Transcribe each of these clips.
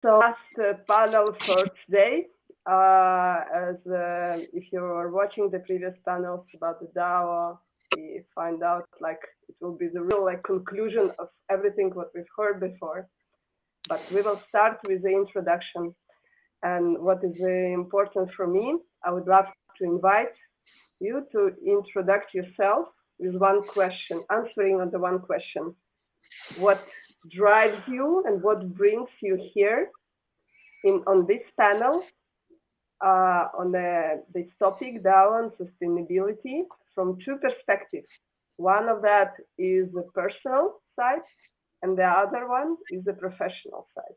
So last panel for today, if you are watching the previous panels about the DAO, we find out like it will be the real like conclusion of everything what we've heard before. But we will start with the introduction. And what is important for me, I would love to invite you to introduce yourself with one question, answering on the one question. What drives you and what brings you here on this panel on this topic, DAO and sustainability, from two perspectives. One of that is the personal side, and the other one is the professional side.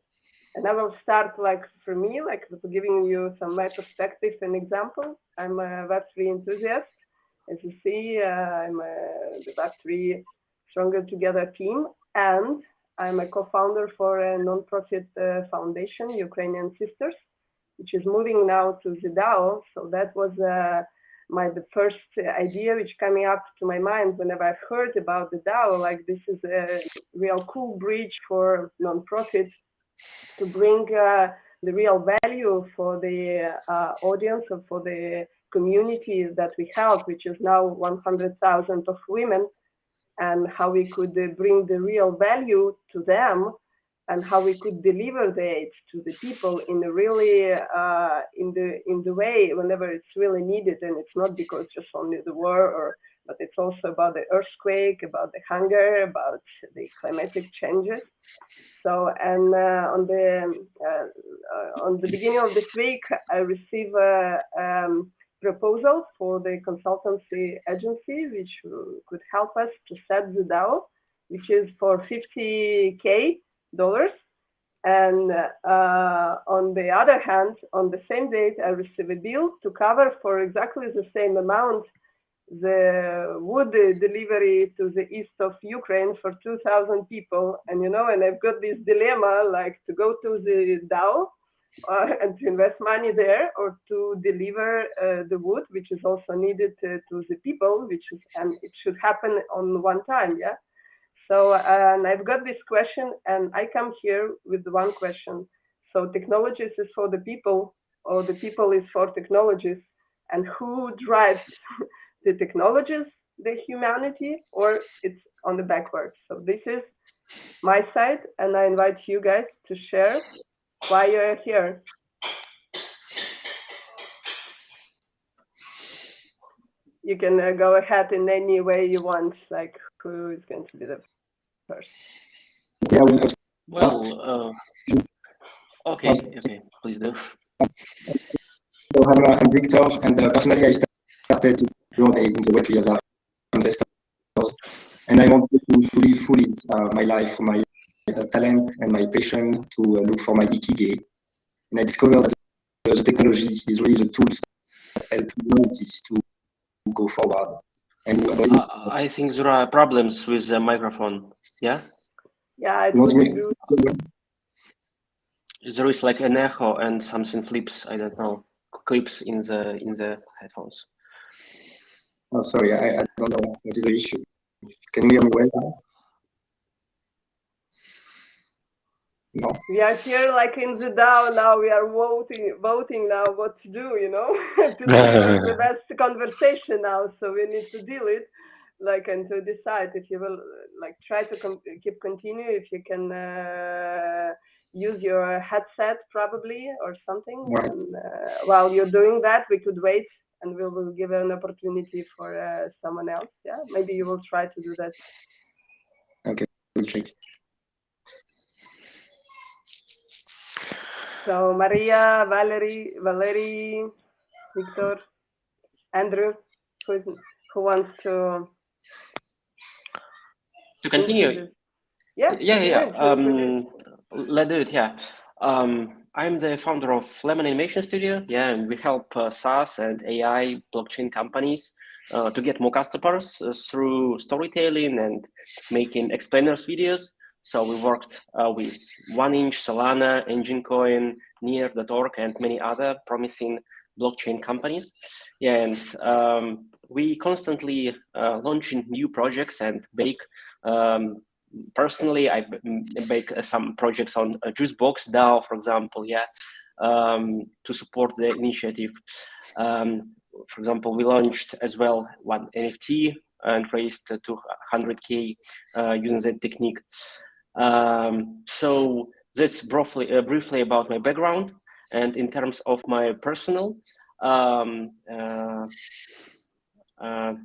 And I will start like for me, like giving you some my perspective and example. I'm a Web3 enthusiast. As you see, I'm the Web3 Stronger Together team, and I'm a co-founder for a non-profit foundation, Ukrainian Sisters, which is moving now to the DAO. So that was the first idea which coming up to my mind whenever I've heard about the DAO. Like this is a real cool bridge for non-profit to bring the real value for the audience and for the community that we help, which is now 100,000 of women, and how we could bring the real value to them, and how we could deliver the aid to the people in a really in the way whenever it's really needed, and it's not because just only the war, but it's also about the earthquake, about the hunger, about the climatic changes. So, and on the beginning of this week, I received a proposal for the consultancy agency, which could help us to set the DAO, which is for $50K. And on the other hand, on the same date, I received a bill to cover for exactly the same amount the wood delivery to the east of Ukraine for 2,000 people. And you know, and I've got this dilemma, like to go to the DAO and to invest money there, or to deliver the wood, which is also needed to the people, and it should happen on one time, yeah. So and I've got this question, and I come here with one question. So technologies is for the people, or the people is for technologies, and who drives the technologies, the humanity, or it's on the backwards? So this is my side, and I invite you guys to share why you're here. You can go ahead in any way you want, like who is going to be the first? Yeah, well, okay, please do. So I'm Victor, and personally I started in the Web3 as an investor, and I wanted to live fully my life, my talent and my passion, to look for my ikigai. And I discovered that the technology is really the tools that help humanity to go forward. And I think there are problems with the microphone. Yeah. Yeah, it would be good. There is like an echo and something flips. I don't know, clips in the headphones. Oh, sorry, I don't know what is the issue. Can you hear me well now? No. We are here like in the DAO now. We are voting now what to do, you know, to choose the best conversation now. So we need to deal it, like, and to decide if you will like try to keep continue, if you can use your headset probably or something. Right. And while you're doing that, we could wait, and we will give an opportunity for someone else. Yeah, maybe you will try to do that. Okay, we'll check. So Maria, Valerie, Victor, Andrew, who wants to continue? Yeah. Let's do it. Yeah. I'm the founder of Lemon Animation Studio. Yeah, and we help SaaS and AI blockchain companies to get more customers through storytelling and making explainers videos. So we worked with 1inch, Solana, Engine Coin, Near.org, and many other promising blockchain companies. Yeah, and we constantly launching new projects and bake personally, I make some projects on Juicebox DAO, for example, yeah, to support the initiative. For example, we launched as well one NFT and raised 200K using that technique. So that's briefly about my background. And in terms of my personal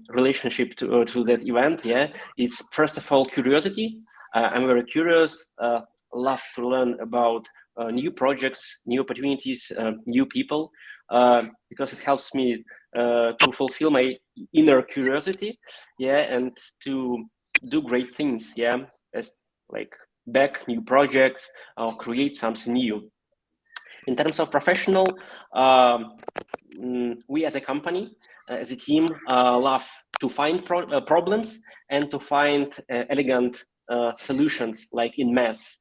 relationship to that event, yeah, it's first of all curiosity. I'm very curious, love to learn about new projects, new opportunities, new people, because it helps me to fulfill my inner curiosity, yeah, and to do great things, yeah, as like back new projects or create something new. In terms of professional, we as a company, as a team, love to find problems and to find elegant solutions, like in math,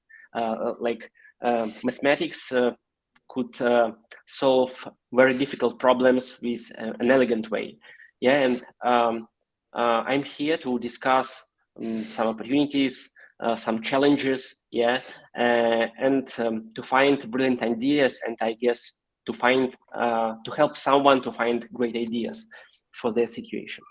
like mathematics could solve very difficult problems with an elegant way. Yeah, and I'm here to discuss some opportunities, some challenges, yeah, and to find brilliant ideas, and I guess to find to help someone to find great ideas for their situation.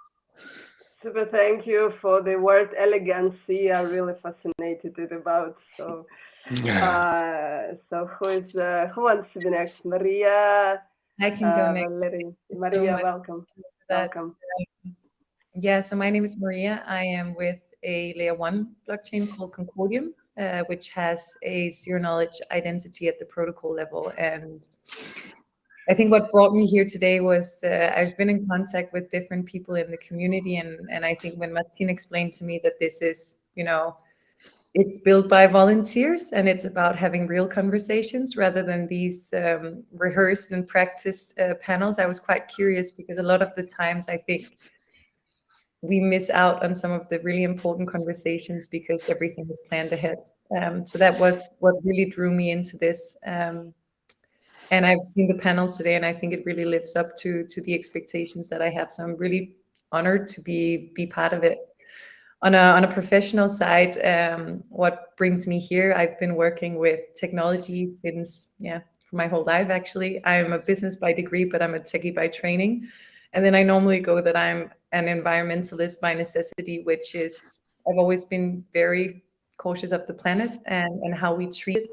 Super, thank you for the word elegancy. I'm really fascinated about. So, who wants to be next? Maria. I can go next. Valerie. So Maria, welcome. Welcome. Yeah, so my name is Maria. I am with a layer 1 blockchain called Concordium, which has a zero knowledge identity at the protocol level. And I think what brought me here today was I've been in contact with different people in the community. And I think when Martin explained to me that this is, it's built by volunteers and it's about having real conversations rather than these rehearsed and practiced panels, I was quite curious, because a lot of the times I think we miss out on some of the really important conversations because everything is planned ahead. So that was what really drew me into this. And I've seen the panels today, and I think it really lives up to the expectations that I have. So I'm really honored to be part of it. On a professional side, what brings me here, I've been working with technology since, for my whole life, actually. I'm a business by degree, but I'm a techie by training. And then I normally go that I'm an environmentalist by necessity, which is, I've always been very cautious of the planet and how we treat it.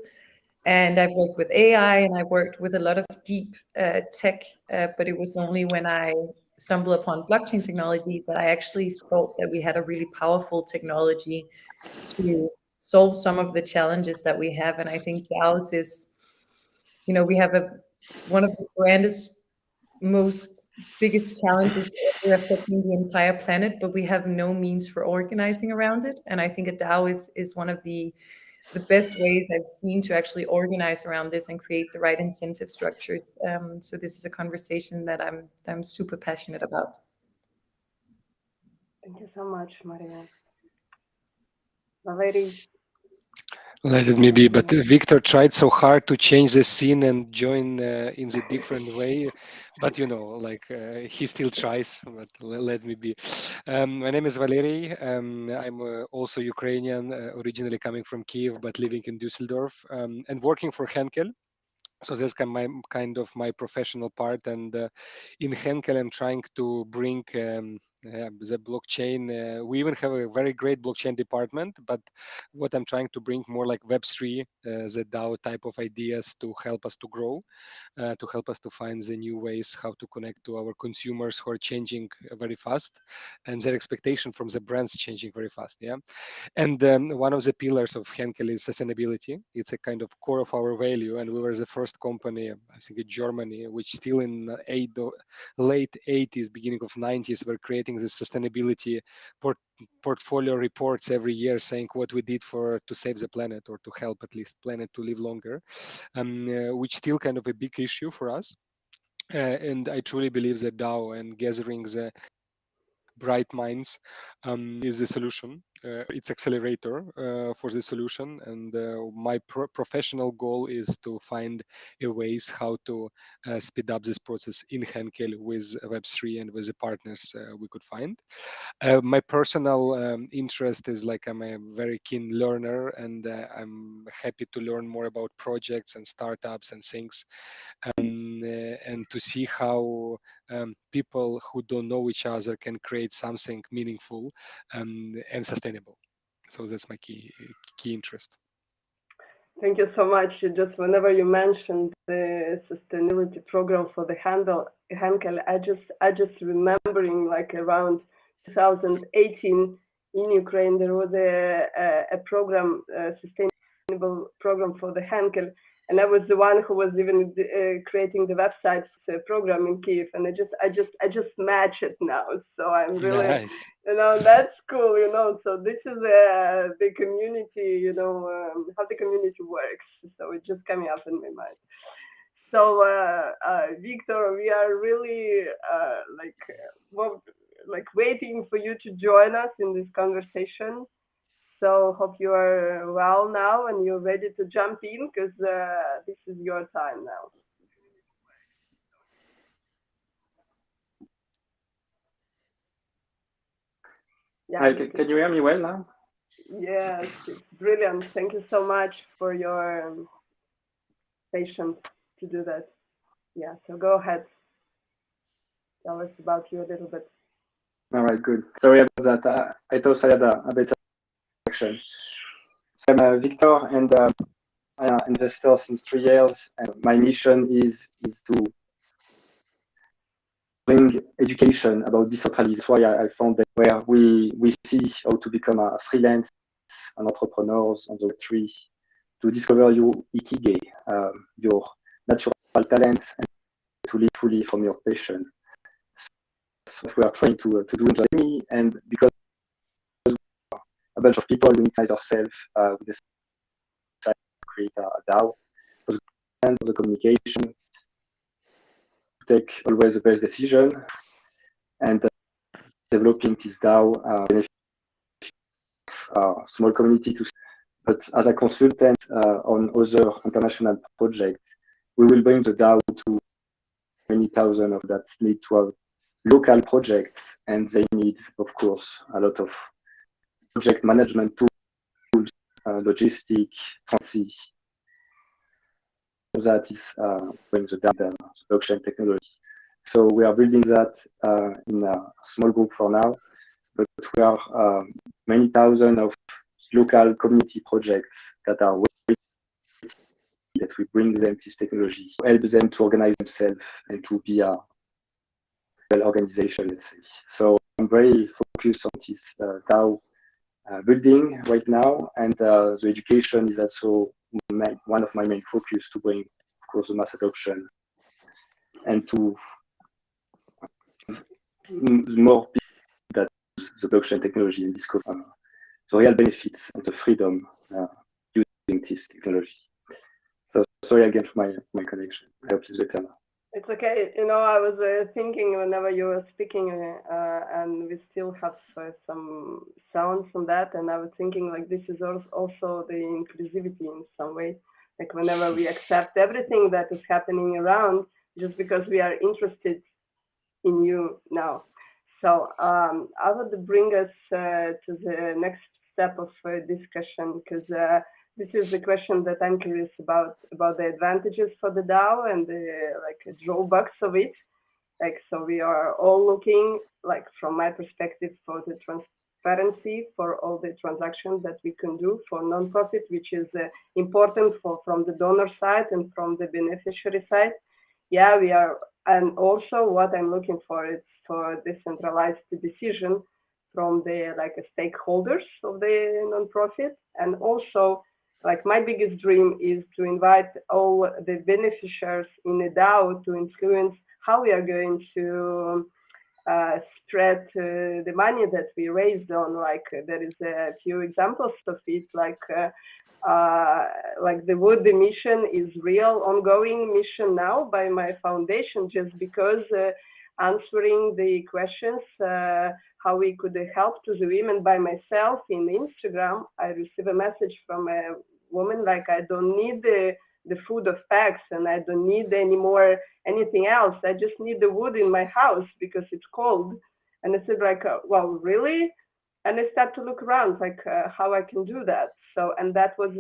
And I've worked with AI and I've worked with a lot of deep tech, but it was only when I stumbled upon blockchain technology that I actually thought that we had a really powerful technology to solve some of the challenges that we have. And I think DAOs is, we have one of the grandest, most biggest challenges ever affecting the entire planet, but we have no means for organizing around it. And I think a DAO is one of the best ways I've seen to actually organize around this and create the right incentive structures. So this is a conversation that I'm super passionate about. Thank you so much, Maria. Valerie. Let it be, but Victor tried so hard to change the scene and join in the different way, but he still tries. But let me be. My name is Valery. I'm also Ukrainian, originally coming from Kiev, but living in Düsseldorf and working for Henkel. So that's kind of my professional part, and in Henkel I'm trying to bring the blockchain. We even have a very great blockchain department, but what I'm trying to bring more like Web3, the DAO type of ideas to help us to grow, to help us to find the new ways how to connect to our consumers who are changing very fast, and their expectation from the brands changing very fast. Yeah. And one of the pillars of Henkel is sustainability. It's a kind of core of our value. And we were the first company, I think in Germany, which still in late 80s, beginning of 90s, were creating this sustainability portfolio reports every year saying what we did to save the planet, or to help at least planet to live longer, which still kind of a big issue for us. And I truly believe that DAO and gathering the bright minds is the solution. its accelerator for the solution. And my professional goal is to find ways how to speed up this process in Henkel with Web3 and with the partners we could find. My personal interest is like I'm a very keen learner, and I'm happy to learn more about projects and startups and things, and to see how people who don't know each other can create something meaningful and sustainable. So that's my key interest. Thank you so much. Just whenever you mentioned the sustainability program for the Henkel, I just remembering like around 2018 in Ukraine there was a program, a sustainable program for the Henkel, and I was the one who was even creating the website for the program in Kiev, and I just match it now. So I'm really Nice. that's cool, so this is the community, how the community works. So it's just coming up in my mind. So Victor, we are really waiting for you to join us in this conversation. So hope you are well now and you're ready to jump in, because this is your time now. Yeah, Hi, can you hear me well now? Yes, it's brilliant. Thank you so much for your patience to do that. Yeah, so go ahead. Tell us about you a little bit. All right, good. Sorry about that. I thought I had a better connection. So I'm Victor, and I'm an investor since 3 years. And my mission is to bring education about decentralization. That's why I found that where we see how to become a freelance and entrepreneurs on the Web3, to discover your ikigai, your natural talent, and to live fully from your passion. So we are trying to do in Germany, and because a bunch of people inside ourselves, we decided to create a DAO for the communication, to take always the best decision, and developing this DAO benefit small community to. But as a consultant on other international projects, we will bring the DAO to many thousands of that need to have local projects, and they need, of course, a lot of project management tools, logistic, fancy. That is bring the data, the blockchain technology. So we are building that in a small group for now, but we are many thousands of local community projects that are waiting that we bring them this technology to help them to organize themselves and to be a organization, let's say. So I'm very focused on this DAO building right now, and the education is also one of my main focus, to bring, of course, the mass adoption and to more people that use the blockchain technology and discover the real benefits and the freedom using this technology. So sorry again for my connection. I hope it's better now. It's okay. I was thinking whenever you were speaking, and we still have some sounds from that, and I was thinking like this is also the inclusivity in some way. Like whenever we accept everything that is happening around, just because we are interested in you now. So I would bring us to the next step of discussion, because this is the question that I'm curious about the advantages for the DAO and the drawbacks of it. So we are all looking, from my perspective, for the transparency for all the transactions that we can do for nonprofit, which is important from the donor side and from the beneficiary side. Yeah, we are, and also what I'm looking for is for decentralized decision from the stakeholders of the nonprofit, and also my biggest dream is to invite all the beneficiaries in the DAO to influence how we are going to spread the money that we raised on. There is a few examples of it, the Wood mission is real ongoing mission now by my foundation, just because answering the questions how we could help to the women. By myself in Instagram, I received a message from a woman like, I don't need the food of packs, and I don't need any more anything else. I just need the wood in my house because it's cold. And I said like, well, really? And I started to look around like how I can do that. So, and that was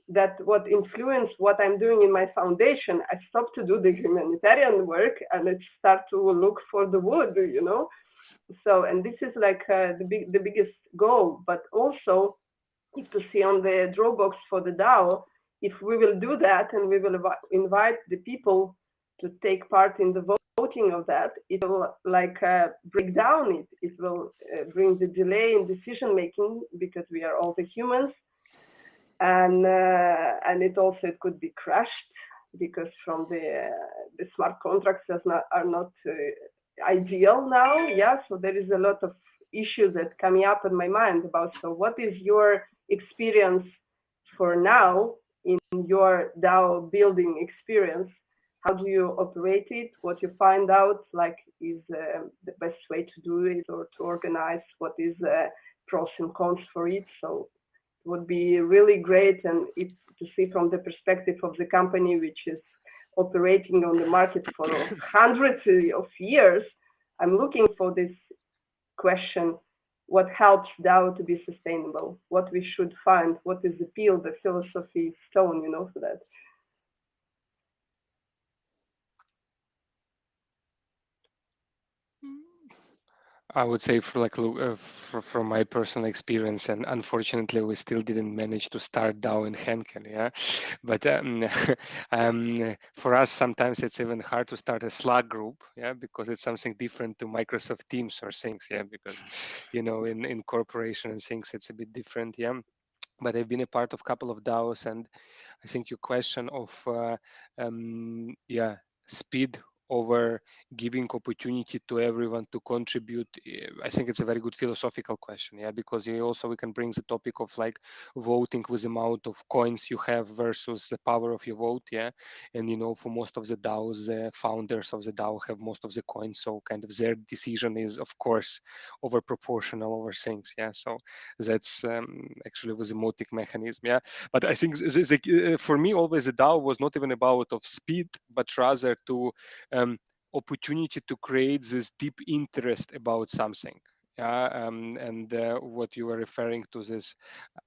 that what influenced what I'm doing in my foundation. I stopped to do the humanitarian work and I start to look for the wood, you know. So, and this is like the biggest goal. But also, if to see on the Dropbox for the DAO, if we will do that and we will invite the people to take part in the voting of that, it will like break down it. It will bring the delay in decision making because we are all the humans, and it could be crashed because from the smart contracts are not ideal now. Yeah, so there is a lot of issues that coming up in my mind about, so what is your experience for now in your DAO building experience? How do you operate it? What you find out like is the best way to do it or to organize? What is pros and cons for it? So it would be really great, and if to see from the perspective of the company which is operating on the market for hundreds of years, I'm looking for this question: what helps DAO to be sustainable? What we should find? What is the appeal, the philosophy stone, you know, for that? I would say from my personal experience, and unfortunately, we still didn't manage to start DAO in Henkel, yeah. But for us, sometimes it's even hard to start a Slack group, yeah, because it's something different to Microsoft Teams or things, yeah, because you know, in corporation and things, it's a bit different, yeah. But I've been a part of a couple of DAOs, and I think your question of speed over giving opportunity to everyone to contribute, I think it's a very good philosophical question, yeah, because we can bring the topic of like voting with the amount of coins you have versus the power of your vote, yeah. And you know, for most of the DAOs, the founders of the DAO have most of the coins, so kind of their decision is of course over proportional over things, yeah. So that's actually was a motic mechanism, yeah. But I think for me always the DAO was not even about of speed, but rather to opportunity to create this deep interest about something, yeah. And what you were referring to, this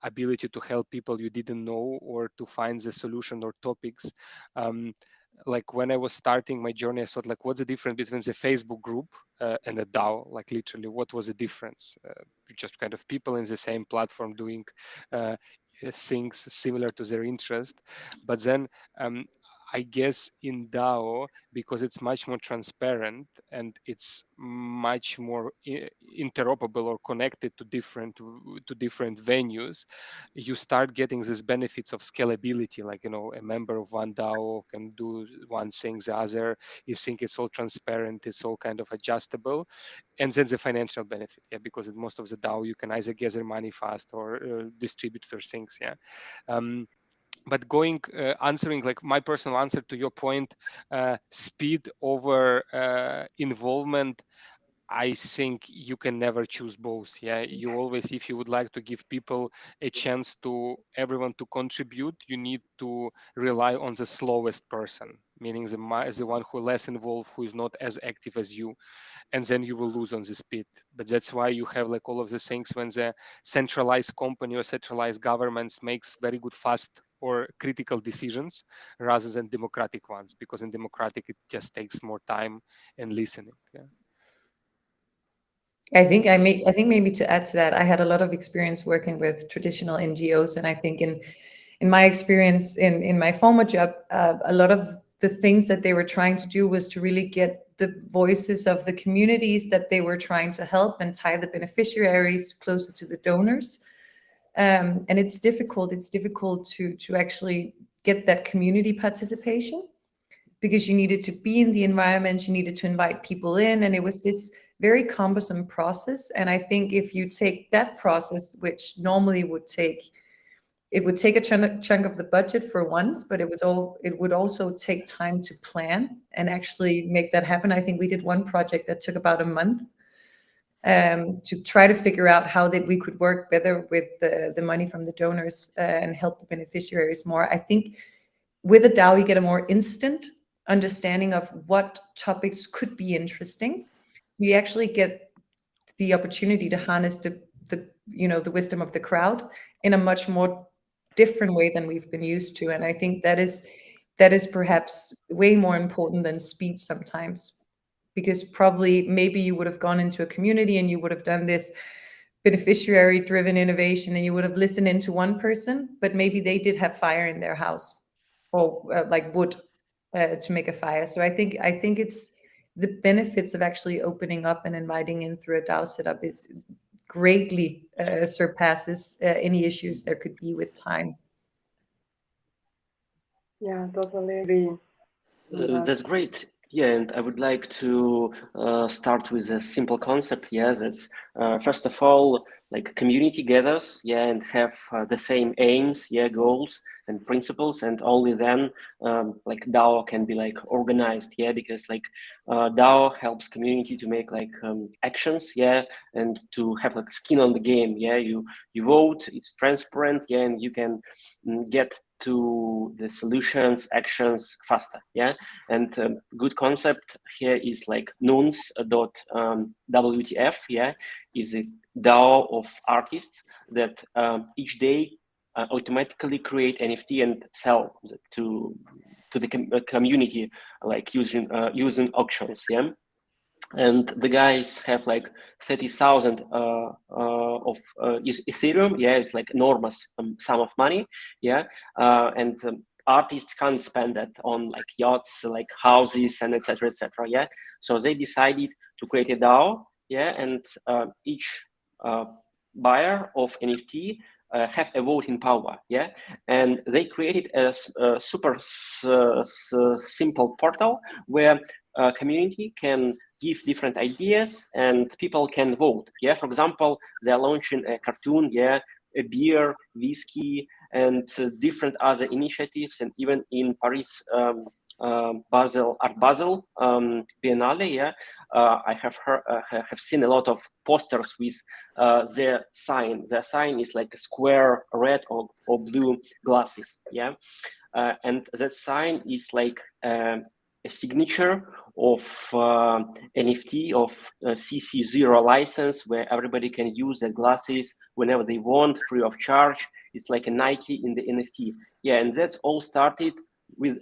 ability to help people you didn't know or to find the solution or topics. Like when I was starting my journey, I thought like, what's the difference between the Facebook group and a DAO? Like literally, what was the difference? Just kind of people in the same platform doing things similar to their interest. But then I guess in DAO, because it's much more transparent and it's much more interoperable or connected to different venues, you start getting these benefits of scalability. Like, you know, a member of one DAO can do one thing, the other. You think it's all transparent, it's all kind of adjustable, and then the financial benefit, yeah, because in most of the DAO you can either gather money fast or distribute your things, yeah. But answering like my personal answer to your point, speed over involvement, I think you can never choose both, yeah. You always, if you would like to give people a chance to everyone to contribute, you need to rely on the slowest person, meaning the one who less involved, who is not as active as you, and then you will lose on the speed. But that's why you have like all of the things when the centralized company or centralized governments makes very good fast or critical decisions rather than democratic ones, because in democratic it just takes more time and listening, yeah. I think maybe to add to that, I had a lot of experience working with traditional NGOs, and I think in my experience in my former job, a lot of the things that they were trying to do was to really get the voices of the communities that they were trying to help and tie the beneficiaries closer to the donors. And it's difficult to actually get that community participation, because you needed to be in the environment, you needed to invite people in, and it was this very cumbersome process. And I think if you take that process, which normally would take a chunk of the budget for once, but it would also take time to plan and actually make that happen. I think we did one project that took about a month. to try to figure out how that we could work better with the money from the donors and help the beneficiaries more. I think with a DAO, you get a more instant understanding of what topics could be interesting. You actually get the opportunity to harness the wisdom of the crowd in a much more different way than we've been used to. And I think that is perhaps way more important than speed sometimes, because probably maybe you would have gone into a community and you would have done this beneficiary driven innovation and you would have listened into one person, but maybe they did have fire in their house or like wood to make a fire. So I think it's the benefits of actually opening up and inviting in through a DAO setup is greatly surpasses any issues there could be with time. Yeah, totally agree. That's great. Yeah, and I would like to start with a simple concept. Yeah, that's first of all, like community gathers, yeah, and have the same aims, yeah, goals and principles, and only then like DAO can be like organized, yeah, because like DAO helps community to make like actions, yeah, and to have like skin on the game, yeah. You vote, it's transparent, yeah, and you can get to the solutions, actions faster, yeah. And good concept here is like nuns.wtf, yeah, is a DAO of artists that each day automatically create NFT and sell to the community, like using auctions, yeah. And the guys have like 30,000 of Ethereum. Yeah, it's like enormous sum of money. Yeah, and artists can't spend that on like yachts, like houses, and etc. etc. Yeah, so they decided to create a DAO. Yeah, and each buyer of NFT have a voting power. Yeah, and they created a super simple portal where community can give different ideas and people can vote. Yeah, for example, they're launching a cartoon, yeah, a beer, whiskey, and different other initiatives. And even in Paris, Basel Biennale, yeah, I have seen a lot of posters with their sign. Their sign is like a square red or blue glasses, yeah, and that sign is like a signature of NFT of CC0 license, where everybody can use their glasses whenever they want, free of charge. It's like a Nike in the NFT. Yeah, and that's all started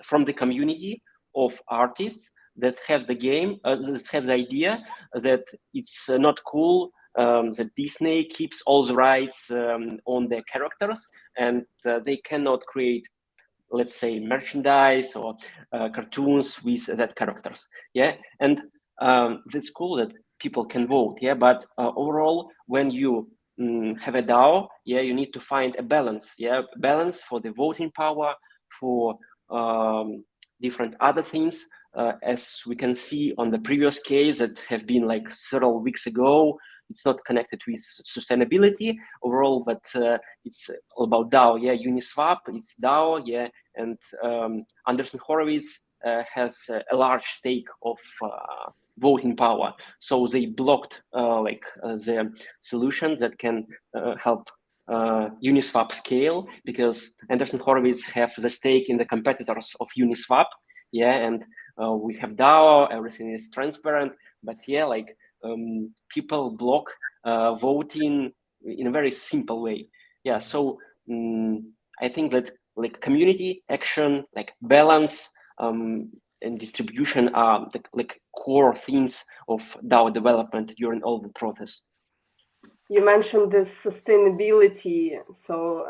from the community of artists that have the game, that have the idea that it's not cool that Disney keeps all the rights on their characters, and they cannot create, let's say, merchandise or cartoons with that characters. Yeah, and that's cool that people can vote. Yeah, but overall, when you have a DAO, yeah, you need to find a balance. Yeah, balance for the voting power, for different other things. As we can see on the previous case that have been like several weeks ago, it's not connected with sustainability overall, but it's all about DAO. Yeah, Uniswap, it's DAO. Yeah, and Andreessen Horowitz has a large stake of voting power, so they blocked the solutions that can help Uniswap scale, because Andreessen Horowitz have the stake in the competitors of Uniswap. Yeah, and we have DAO, everything is transparent, but yeah, like people block voting in a very simple way. Yeah, so I think that like community action, like balance and distribution are the like core things of DAO development during all the process. You mentioned this sustainability, so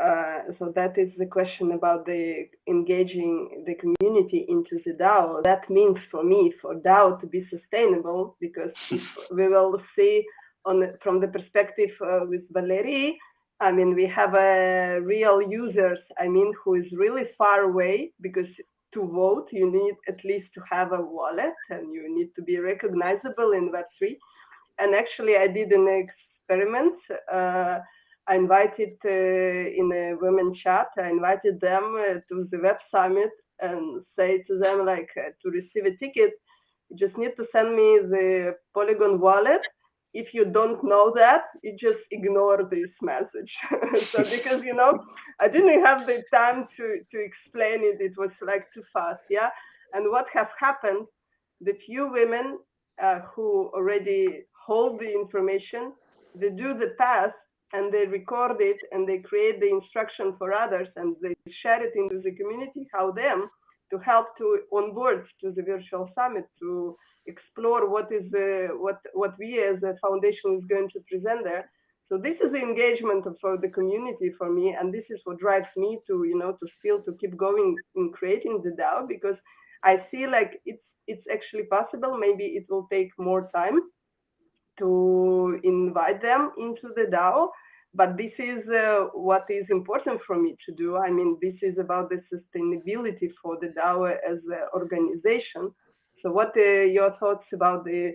that is the question about the engaging the community into the DAO. That means for me, for DAO to be sustainable, because if we will see from the perspective with Valerie, I mean, we have real users, I mean, who is really far away, because to vote, you need at least to have a wallet and you need to be recognizable in Web3. And actually, I did an experiment. I invited in a women chat, I invited them to the Web Summit and say to them, like, to receive a ticket, you just need to send me the Polygon wallet if you don't know that, you just ignore this message. So because I didn't have the time to explain it. It was like too fast, yeah. And what has happened, the few women who already hold the information, they do the path and they record it and they create the instruction for others and they share it into the community, how them to help to onboard to the virtual summit, to explore what is what we as a foundation is going to present there. So this is the engagement for the community for me, and this is what drives me to to still to keep going in creating the DAO, because I see like it's actually possible. Maybe it will take more time to invite them into the DAO, but this is what is important for me to do. I mean, this is about the sustainability for the DAO as an organization. So what are your thoughts about this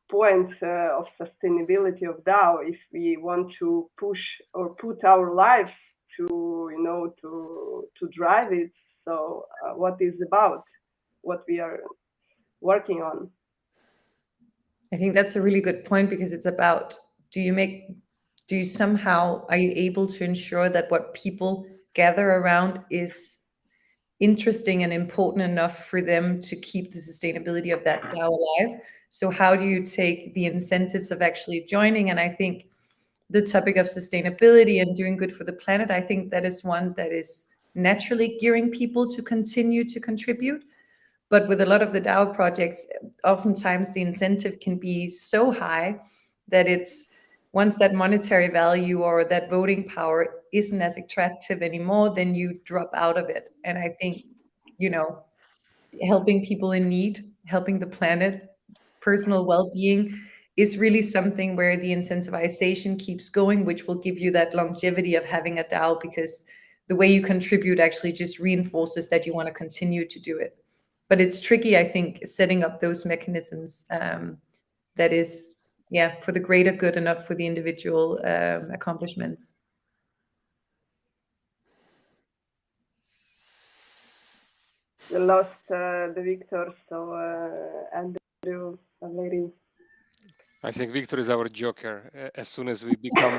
point of sustainability of DAO if we want to push or put our lives to, to drive it? So what is about what we are working on? I think that's a really good point, because it's about, are you able to ensure that what people gather around is interesting and important enough for them to keep the sustainability of that DAO alive? So how do you take the incentives of actually joining? And I think the topic of sustainability and doing good for the planet, I think that is one that is naturally gearing people to continue to contribute. But with a lot of the DAO projects, oftentimes the incentive can be so high that it's, once that monetary value or that voting power isn't as attractive anymore, then you drop out of it. And I think, helping people in need, helping the planet, personal well-being is really something where the incentivization keeps going, which will give you that longevity of having a DAO, because the way you contribute actually just reinforces that you want to continue to do it. But it's tricky, I think, setting up those mechanisms that is, for the greater good and not for the individual accomplishments. We lost the Victor, so Andrew, lady. I think Victor is our joker. As soon as we become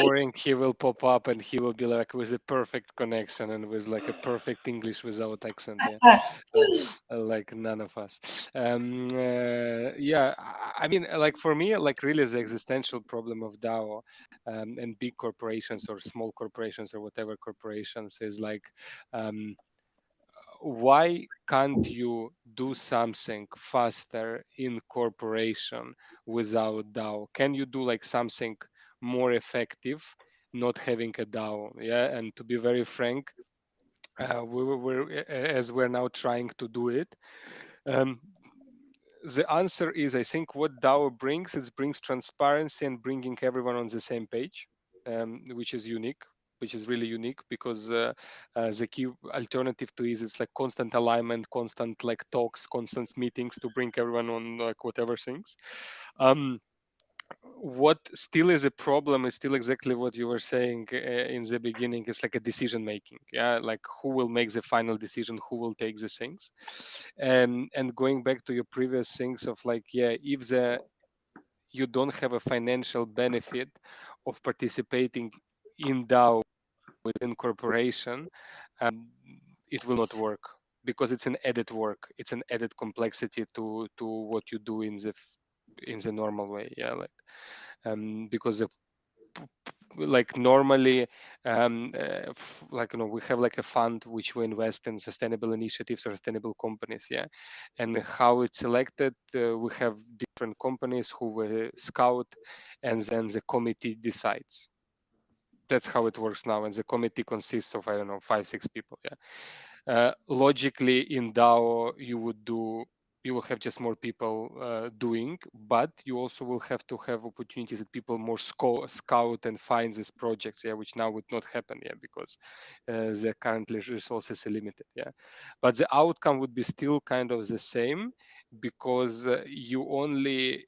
boring, he will pop up and he will be like with a perfect connection and with like a perfect English without accent. Yeah, like none of us. Yeah, I mean, like for me, like really the existential problem of DAO and big corporations or small corporations or whatever corporations is like. Why can't you do something faster in corporation without DAO? Can you do like something more effective, not having a DAO? Yeah, and to be very frank, we're now trying to do it. The answer is, I think, what DAO brings, it brings transparency and bringing everyone on the same page, which is unique, which is really unique, because the key alternative to is it's like constant alignment, constant like talks, constant meetings to bring everyone on like whatever things. What still is a problem is still exactly what you were saying in the beginning. It's like a decision making, yeah, like who will make the final decision, who will take the things. And going back to your previous things of like, yeah, if you don't have a financial benefit of participating in DAO within corporation, it will not work, because it's an added work, it's an added complexity to what you do in the normal way. Yeah, like because like normally like we have like a fund which we invest in sustainable initiatives or sustainable companies. Yeah, and how it's selected, we have different companies who we scout, and then the committee decides. That's how it works now, and the committee consists of, I don't know, 5-6 people. Yeah, logically in DAO you will have just more people doing, but you also will have to have opportunities that people more scout and find these projects, yeah, which now would not happen, yeah, because the currently resources are limited. Yeah, but the outcome would be still kind of the same, because you only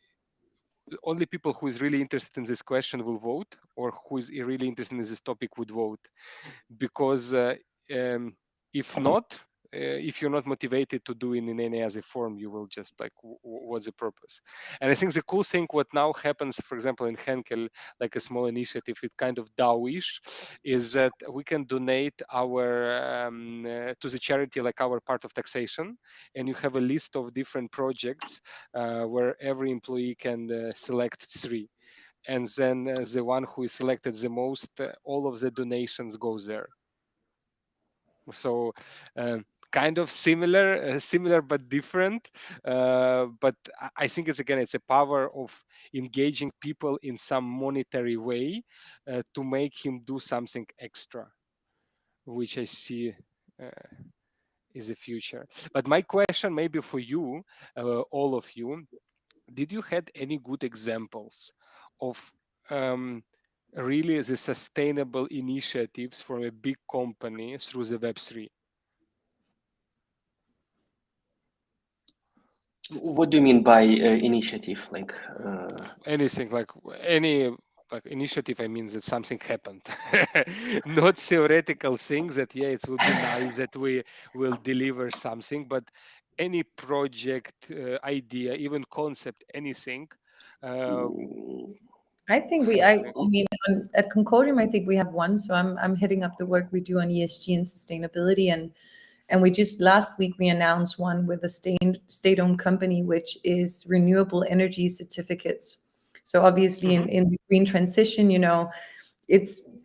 people who is really interested in this question will vote, or who is really interested in this topic would vote, because if not, if you're not motivated to do it in any other form, you will just like, what's the purpose? And I think the cool thing what now happens, for example, in Henkel, like a small initiative, it kind of DAO-ish, is that we can donate our to the charity, like our part of taxation, and you have a list of different projects where every employee can select 3, and then the one who is selected the most, all of the donations goes there. So kind of similar but different. But I think it's, again, it's a power of engaging people in some monetary way to make him do something extra, which I see is the future. But my question maybe for you, all of you, did you had any good examples of really the sustainable initiatives from a big company through the Web3? What do you mean by initiative? Like Anything, like any like initiative, I mean that something happened. Not theoretical things that, yeah, it will be nice that we will deliver something, but any project, idea, even concept, anything. I think I mean, at Concordium, I think we have one. So I'm heading up the work we do on ESG and sustainability, and we just last week we announced one with a state-owned company, which is renewable energy certificates. So obviously, in the green transition,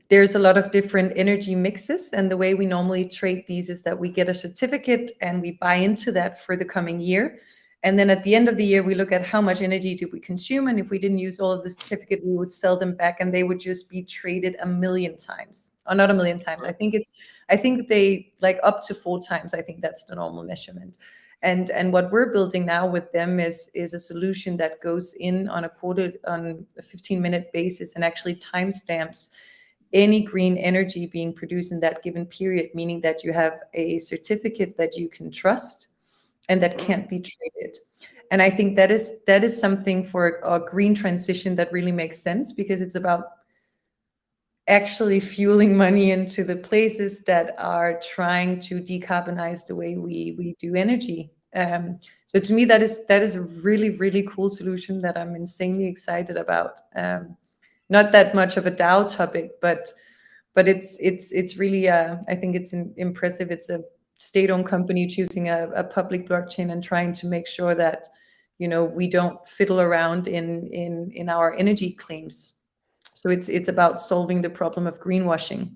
there's a lot of different energy mixes, and the way we normally trade these is that we get a certificate and we buy into that for the coming year. And then at the end of the year, we look at how much energy did we consume. And if we didn't use all of the certificate, we would sell them back and they would just be traded 1,000,000 times. Or not 1,000,000 times. I think they like up to 4 times. I think that's the normal measurement. And what we're building now with them is a solution that goes in on a 15-minute basis and actually timestamps any green energy being produced in that given period, meaning that you have a certificate that you can trust and that can't be traded. And I think that is something for a green transition that really makes sense, because it's about actually fueling money into the places that are trying to decarbonize the way we do energy. So to me, that is a really, really cool solution that I'm insanely excited about. Not that much of a DAO topic, but it's really I think it's impressive. It's a state-owned company choosing a public blockchain and trying to make sure that we don't fiddle around in our energy claims. So it's about solving the problem of greenwashing,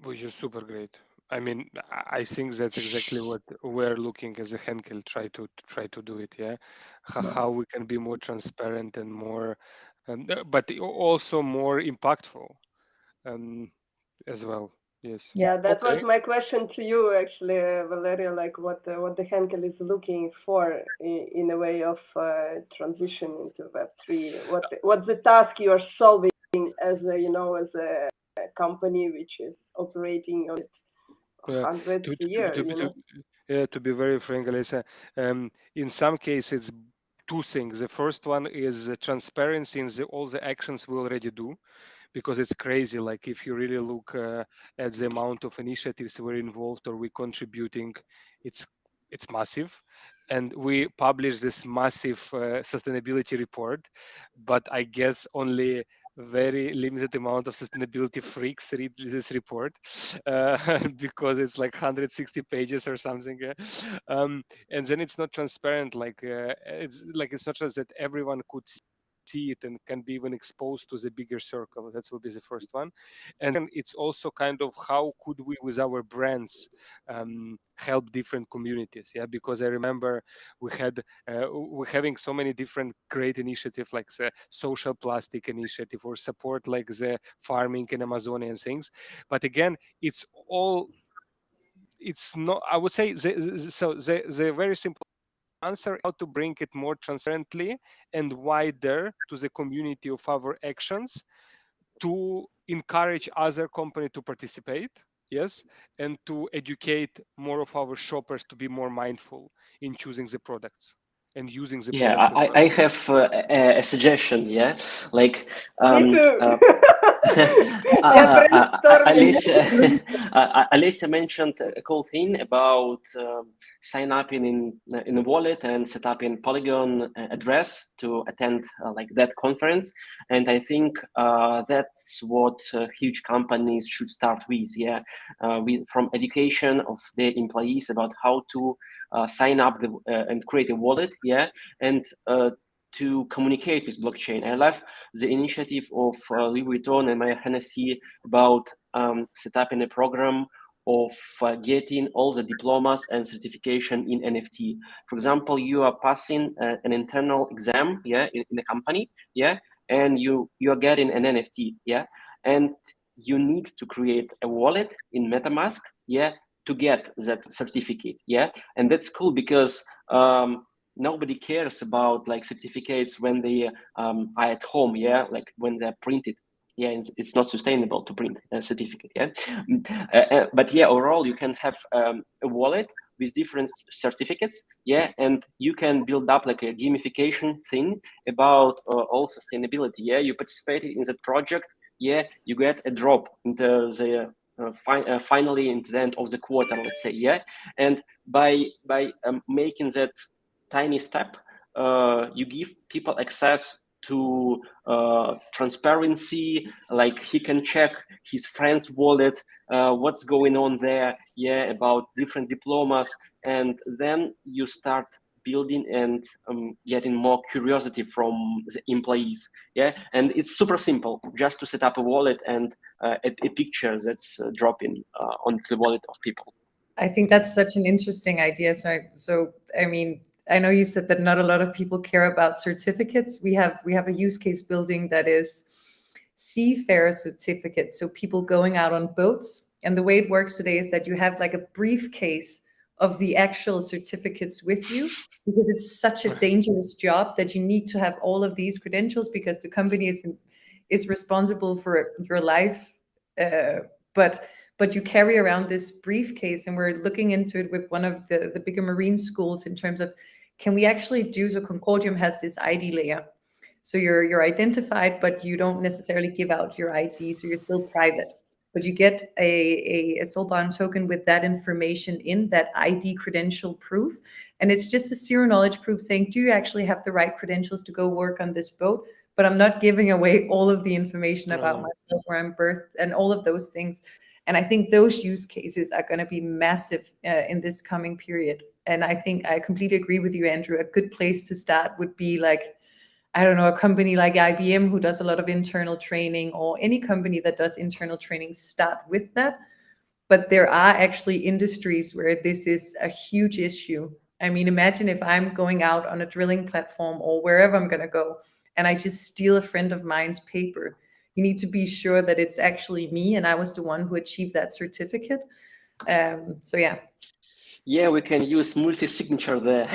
which is super great. I mean, I think that's exactly what we're looking as a Henkel try to do it. Yeah, how we can be more transparent and more, but also more impactful as well. Yes. Yeah, that Okay. was my question to you, actually, Valeria. Like, what the Henkel is looking for in a way of transition into Web3. What's the task you are solving as a company which is operating on hundreds a year? To be very frank, Alyssa, in some cases it's 2 things. The first one is transparency in all the actions we already do, because it's crazy. Like, if you really look at the amount of initiatives we're involved or we're contributing, it's massive. And we publish this massive sustainability report, but I guess only very limited amount of sustainability freaks read this report because it's like 160 pages or something. And then it's not transparent. Like it's not just that everyone could see it and can be even exposed to the bigger circle. That will be the first one. And then it's also kind of how could we, with our brands, help different communities. Yeah, because I remember we're having so many different great initiatives, like the social plastic initiative or support like the farming in Amazonia and things. But again, it's not, I would say, the very simple answer how to bring it more transparently and wider to the community of our actions, to encourage other companies to participate, yes, and to educate more of our shoppers to be more mindful in choosing the products and using the products as well. I have a suggestion. Yeah, like Me too. brainstorming. Alicia mentioned a cool thing about sign up in a wallet and set up in Polygon address to attend like that conference. And I think that's what huge companies should start with. Yeah, from education of their employees about how to sign up and create a wallet. Yeah, and to communicate with blockchain. I love the initiative of Louis Vuitton and Maya Hennessy about setting a program of getting all the diplomas and certification in NFT. For example, you are passing an internal exam, yeah, in a company, yeah, and you are getting an NFT, yeah, and you need to create a wallet in MetaMask, yeah, to get that certificate, yeah, and that's cool because nobody cares about like certificates when they are at home, yeah, like when they're printed. Yeah, it's not sustainable to print a certificate, yeah. But yeah, overall, you can have a wallet with different certificates, yeah, and you can build up like a gamification thing about all sustainability, yeah. You participated in that project, yeah, you get a drop into the finally in the end of the quarter, let's say, yeah. And by making that tiny step, you give people access to transparency, like he can check his friend's wallet, what's going on there, yeah, about different diplomas, and then you start building and getting more curiosity from the employees, yeah. And it's super simple, just to set up a wallet and a picture that's dropping onto the wallet of people. I think that's such an interesting idea. So I mean, I know you said that not a lot of people care about certificates. We have a use case building that is seafarer certificates. So people going out on boats. And the way it works today is that you have like a briefcase of the actual certificates with you, because it's such a dangerous job that you need to have all of these credentials, because the company is responsible for your life. But you carry around this briefcase, and we're looking into it with one of the bigger marine schools in terms of, can we actually do, so Concordium has this ID layer. So you're identified, but you don't necessarily give out your ID, so you're still private. But you get a soulbound token with that information in that ID credential proof. And it's just a zero knowledge proof saying, do you actually have the right credentials to go work on this boat? But I'm not giving away all of the information about myself, where I'm birthed, and all of those things. And I think those use cases are going to be massive in this coming period. And I think I completely agree with you, Andrew. A good place to start would be like, I don't know, a company like IBM who does a lot of internal training, or any company that does internal training, start with that. But there are actually industries where this is a huge issue. I mean, imagine if I'm going out on a drilling platform or wherever I'm going to go, and I just steal a friend of mine's paper. You need to be sure that it's actually me and I was the one who achieved that certificate. So yeah. Yeah, we can use multi-signature there.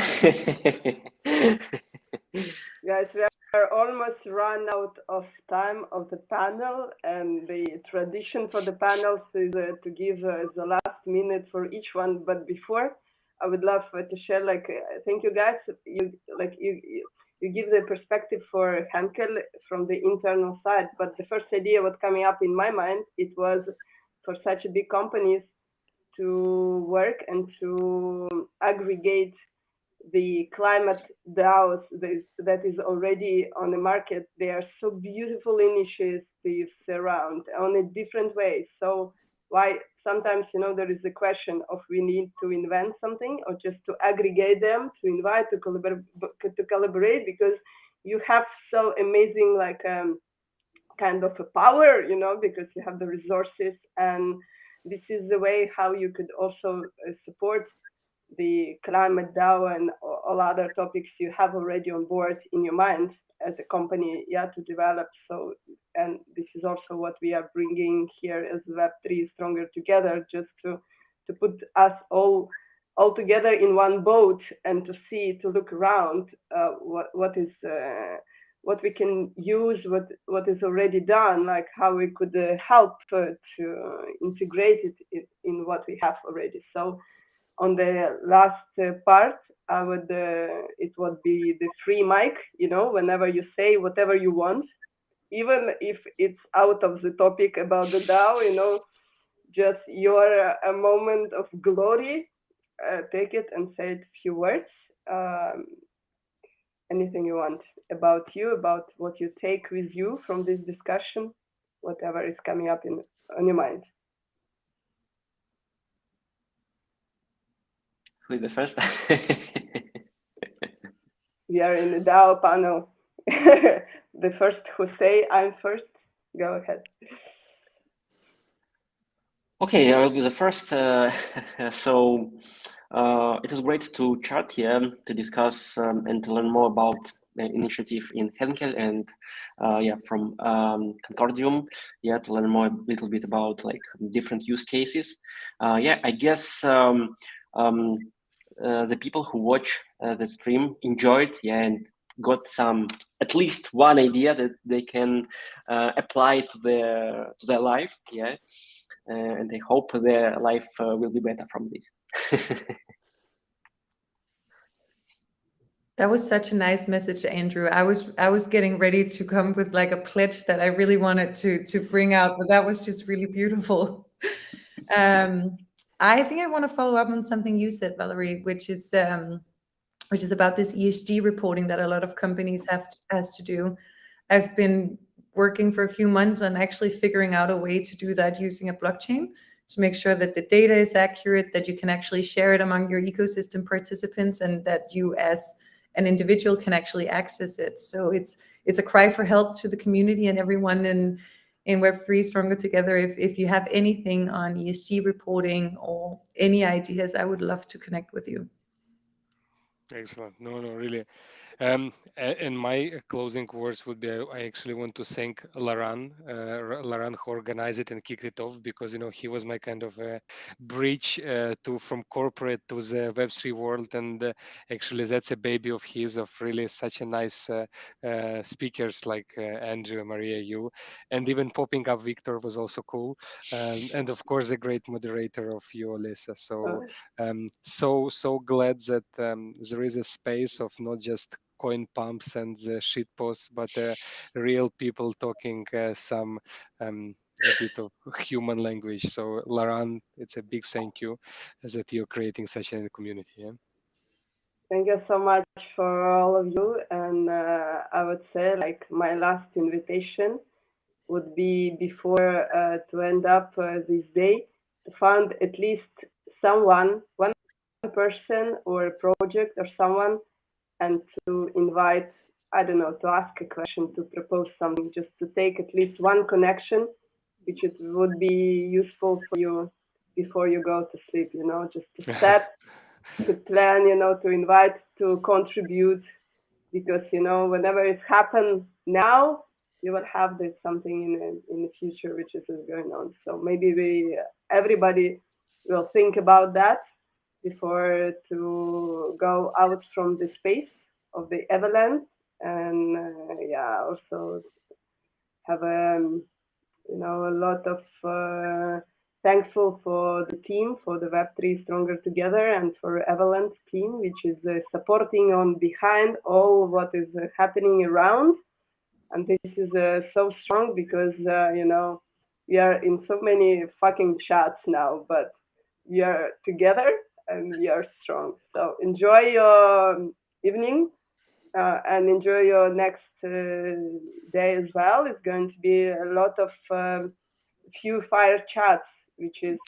Guys, we are almost run out of time of the panel, and the tradition for the panels is to give the last minute for each one. But before, I would love to share, like, thank you guys. You give the perspective for Henkel from the internal side, but the first idea what coming up in my mind, it was for such big companies to work and to aggregate the climate DAOs that is already on the market. They are so beautiful initiatives around on a different way. So why sometimes, you know, there is the question of we need to invent something or just to aggregate them, to invite, to collaborate, because you have so amazing, like, kind of a power, you know, because you have the resources, and this is the way how you could also support the climate DAO and all other topics you have already on board in your mind as a company, yeah, to develop. So, and this is also what we are bringing here as Web3 Stronger Together, just to put us all together in one boat and to see, to look around what is what we can use, what is already done, like how we could help to integrate it in what we have already. So on the last part, I would it would be the free mic, you know, whenever you say whatever you want, even if it's out of the topic about the DAO, just your a moment of glory, take it and say a few words. Anything you want about you, about what you take with you from this discussion, whatever is coming up on your mind. Who is the first? We are in the DAO panel. The first who say I'm first, go ahead. Okay, I will be the first. So it was great to chat here, to discuss and to learn more about the initiative in Henkel and from Concordium, to learn more a little bit about like different use cases. I guess the people who watch the stream enjoyed, and got at least one idea that they can apply to their life, and I hope their life will be better from this. That was such a nice message, Andrew. I was getting ready to come with like a pledge that I really wanted to bring out, but that was just really beautiful. I think I want to follow up on something you said, Valerie, which is about this ESG reporting that a lot of companies has to do. I've been working for a few months on actually figuring out a way to do that using a blockchain to make sure that the data is accurate, that you can actually share it among your ecosystem participants, and that you as an individual can actually access it. So it's a cry for help to the community and everyone in Web3 Stronger Together. If you have anything on ESG reporting or any ideas, I would love to connect with you. Excellent. No, really. And my closing words would be, I actually want to thank Laran who organized it and kicked it off, because he was my kind of bridge from corporate to the Web3 world, and actually that's a baby of his, of really such a nice speakers like Andrew, Maria, you, and even popping up Victor was also cool, and of course a great moderator of you, Alyssa. So glad that there is a space of not just coin pumps and the shit posts, but real people talking a bit of human language. So Laran, it's a big thank you that you're creating such a community. Yeah? Thank you so much for all of you. And I would say like my last invitation would be before to end up this day, to find at least one person or a project or someone, and to invite, I don't know, to ask a question, to propose something, just to take at least one connection, which it would be useful for you before you go to sleep, just to set, to plan, to invite, to contribute, because, whenever it happens now, you will have this something in the future, which is going on. So maybe everybody will think about that before to go out from the space of the Avalanche, and also have a lot of thankful for the team, for the Web3 Stronger Together, and for Avalanche team, which is supporting on behind all what is happening around. And this is so strong because we are in so many fucking chats now, but we are together and we are strong. So enjoy your evening and enjoy your next day as well. It's going to be a lot of few fire chats, which is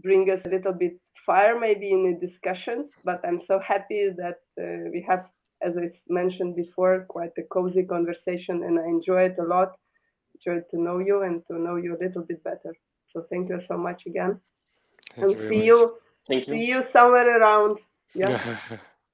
bring us a little bit fire maybe in the discussions. But I'm so happy that we have, as I mentioned before, quite a cozy conversation, and I enjoy it a lot. Enjoyed to know you and to know you a little bit better. So thank you so much again. Thank and you see very you Thank you. see you somewhere around. Yeah. much.